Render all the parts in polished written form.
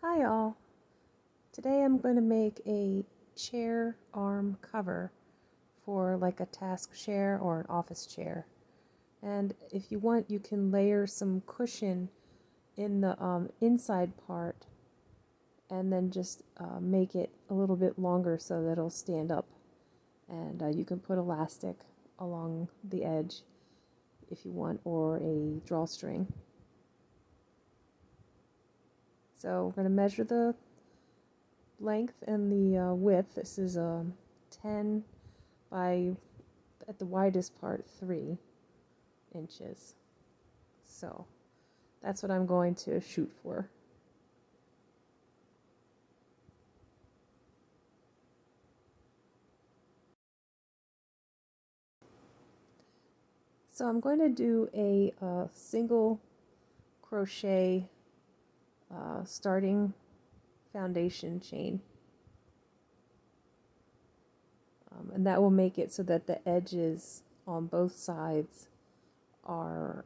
Hi all. Today I'm going to make a chair arm cover for like a task chair or an office chair. And if you want, you can layer some cushion in the inside part and then just make it a little bit longer so that it'll stand up. And you can put elastic along the edge if you want, or a drawstring. So we're going to measure the length and the width. This is 10 by, at the widest part, 3 inches. So that's what I'm going to shoot for. So I'm going to do a single crochet starting foundation chain. And that will make it so that the edges on both sides are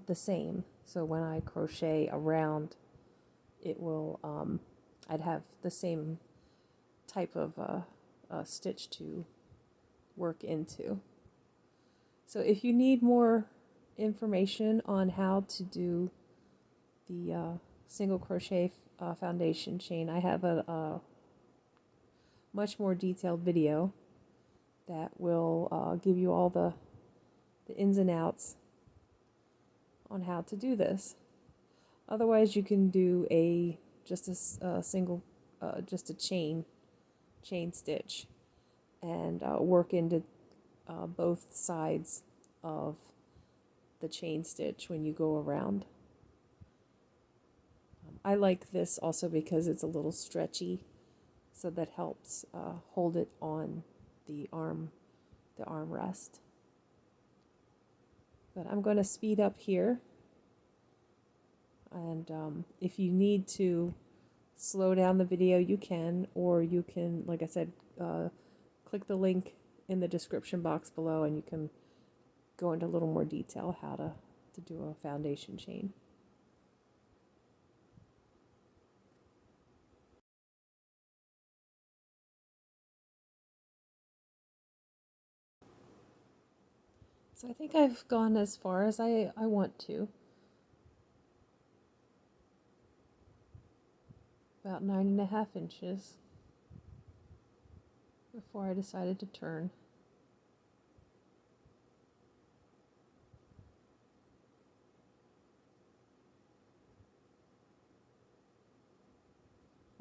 the same. So when I crochet around, it will, I'd have the same type of stitch to work into. So if you need more information on how to do the single crochet foundation chain, I have a much more detailed video that will give you all the ins and outs on how to do this. Otherwise, you can do just a single, just a chain stitch, and work into both sides of the chain stitch when you go around. I like this also because it's a little stretchy, so that helps hold it on the armrest. But I'm going to speed up here, and if you need to slow down the video, you can, or you can, like I said, click the link in the description box below and you can go into a little more detail how to do a foundation chain. So I think I've gone as far as I want to. About 9.5 inches before I decided to turn.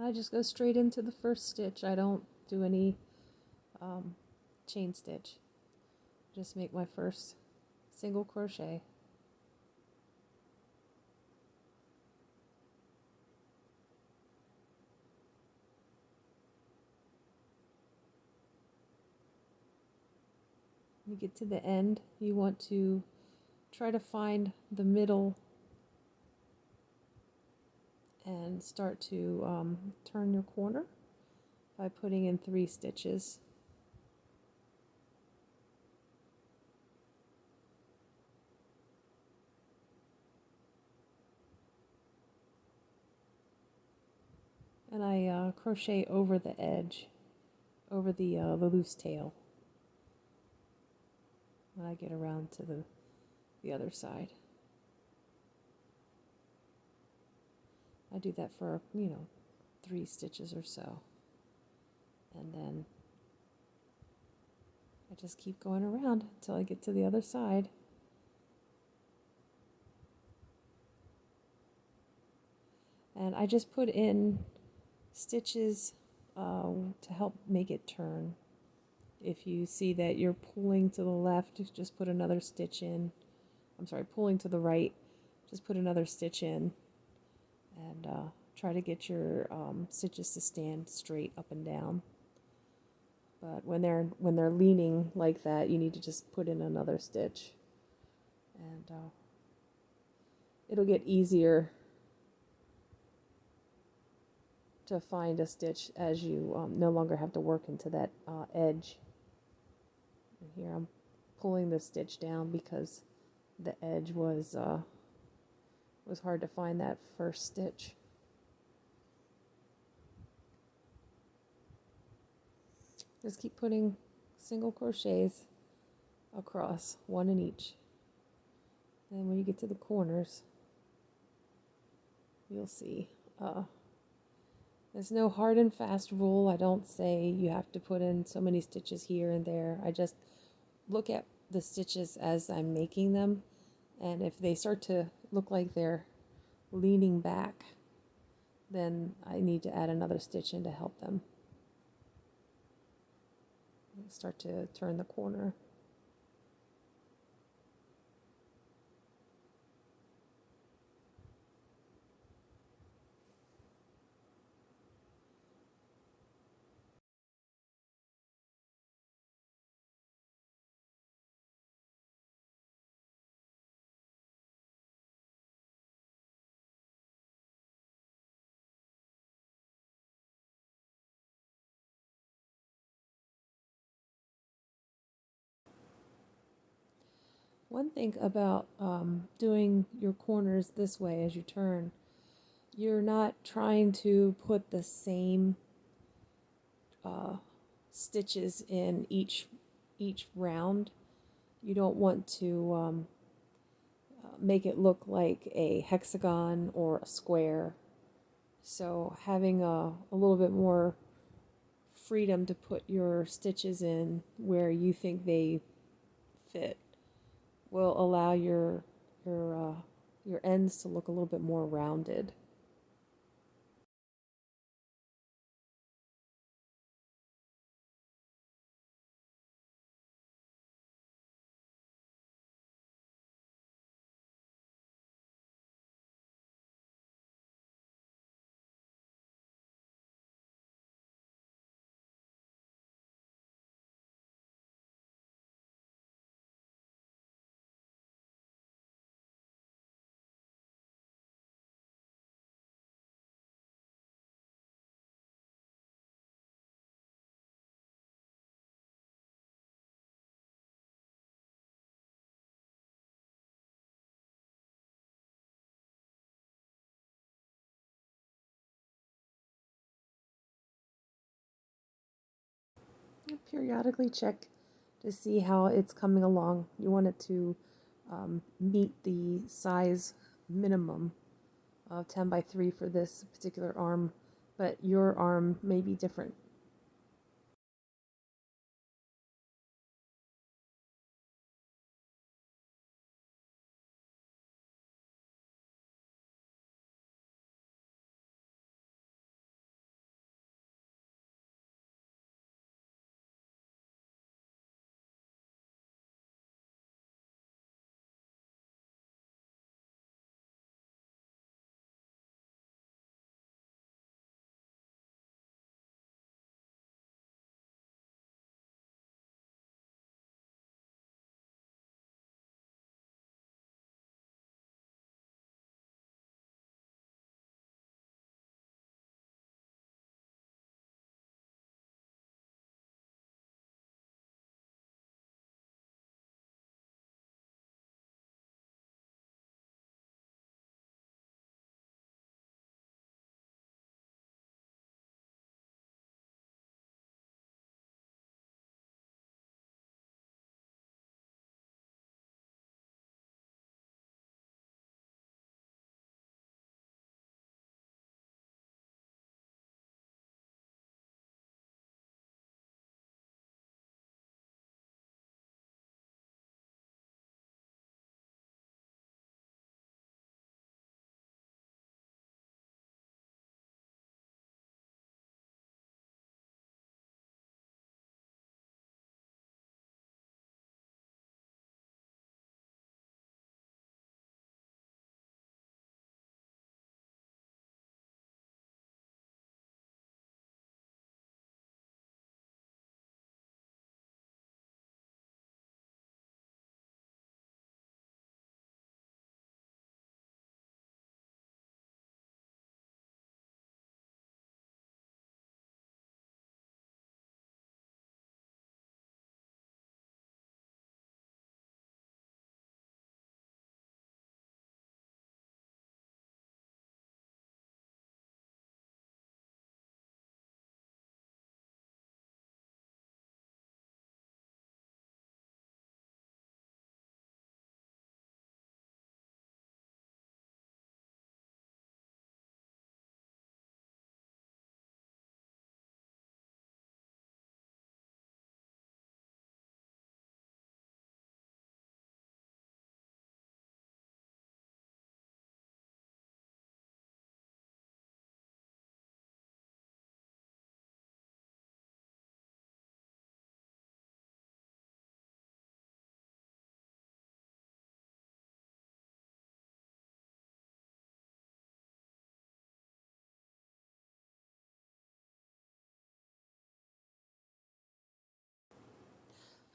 I just go straight into the first stitch. I don't do any chain stitch. Just make my first single crochet. When you get to the end, you want to try to find the middle and start to turn your corner by putting in 3 stitches. And I crochet over the edge, over the loose tail, when I get around to the other side. I do that for, 3 stitches or so. And then I just keep going around until I get to the other side. And I just put in stitches to help make it turn. If you see that you're pulling to the left, just put another stitch in. I'm sorry, pulling to the right, just put another stitch in, and try to get your stitches to stand straight up and down. But when they're leaning like that, you need to just put in another stitch, and it'll get easier to find a stitch as you no longer have to work into that edge. And here I'm pulling the stitch down because the edge was hard to find that first stitch. Just keep putting single crochets across, one in each. And when you get to the corners, you'll see. There's no hard and fast rule. I don't say you have to put in so many stitches here and there. I just look at the stitches as I'm making them, and if they start to look like they're leaning back, then I need to add another stitch in to help them start to turn the corner. One thing about doing your corners this way as you turn, you're not trying to put the same stitches in each round. You don't want to make it look like a hexagon or a square. So having a little bit more freedom to put your stitches in where you think they fit will allow your ends to look a little bit more rounded. Periodically check to see how it's coming along. You want it to meet the size minimum of 10 by 3 for this particular arm, but your arm may be different.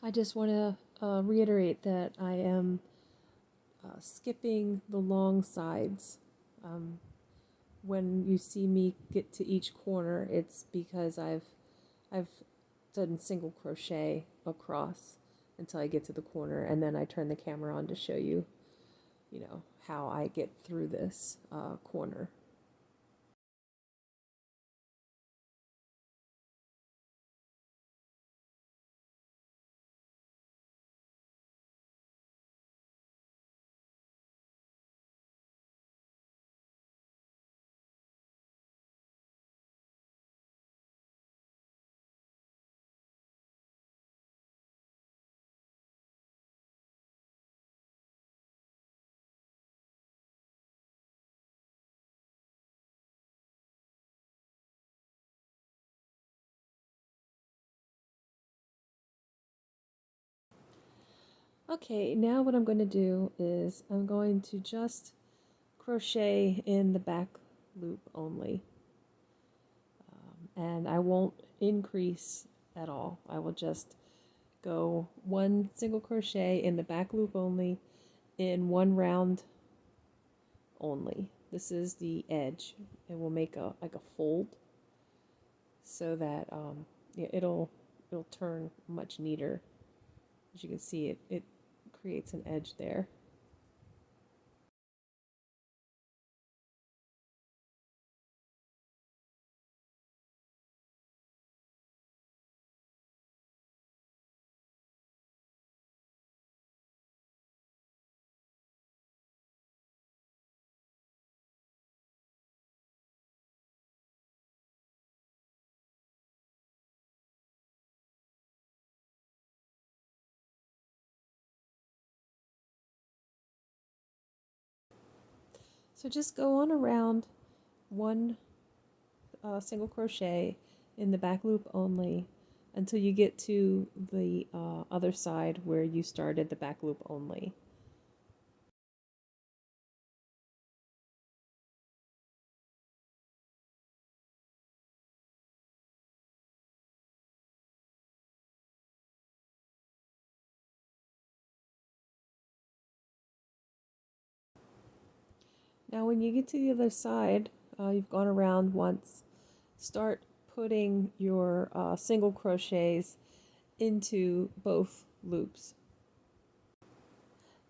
I just want to reiterate that I am skipping the long sides. When you see me get to each corner, it's because I've done single crochet across until I get to the corner, and then I turn the camera on to show you, how I get through this corner. Okay, now what I'm going to do is I'm going to just crochet in the back loop only. And I won't increase at all. I will just go one single crochet in the back loop only in one round only. This is the edge. It will make a fold so that it'll turn much neater. As you can see, it creates an edge there. So just go on around one single crochet in the back loop only until you get to the other side where you started the back loop only. Now when you get to the other side, you've gone around once, start putting your single crochets into both loops.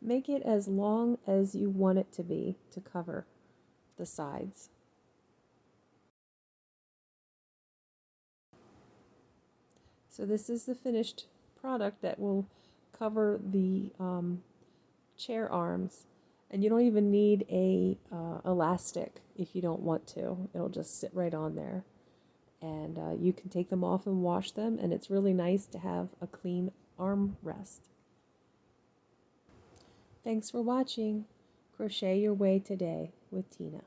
Make it as long as you want it to be to cover the sides. So this is the finished product that will cover the chair arms, and you don't even need a elastic if you don't want to. It'll just sit right on there, and you can take them off and wash them, and it's really nice to have a clean arm rest. Thanks for watching. Crochet your way today with Tina.